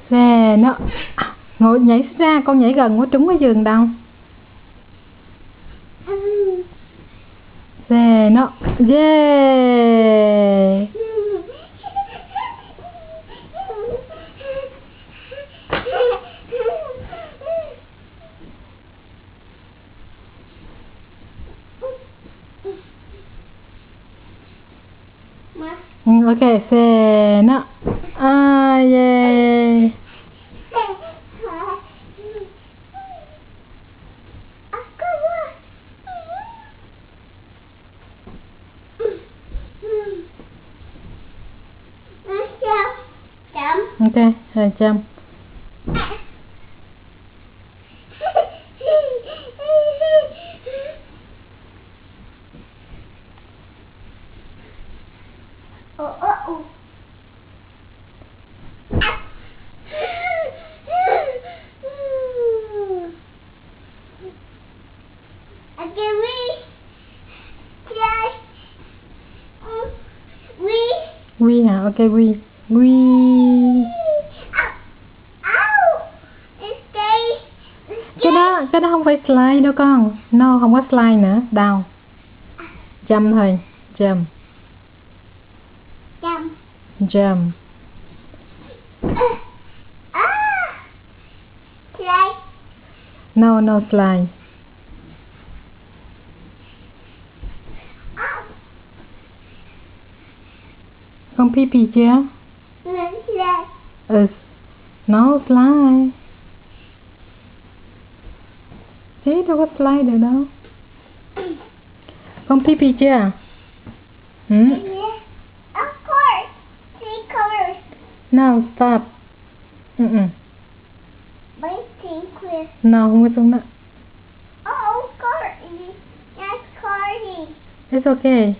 Về nó ngồi nhảy ra, con nhảy gần quá trúng cái giường đâu. Về nó yeah. Ok, về nó yeah. Ok, rồi chăm. Quy hả? Ok, quy. Cái đó không phải slide đâu con. No, không có slide nữa. Đau. Jump thôi. Jump. Slide. No slide. Con pee pee chưa? No slide. Thế đâu có slide được đâu. Con pee pee chưa? Yeah, of course. 3 colors. No, stop. But pink with. No, không có xuống nữa. Oh, Cardi. That's Cardi. It's okay.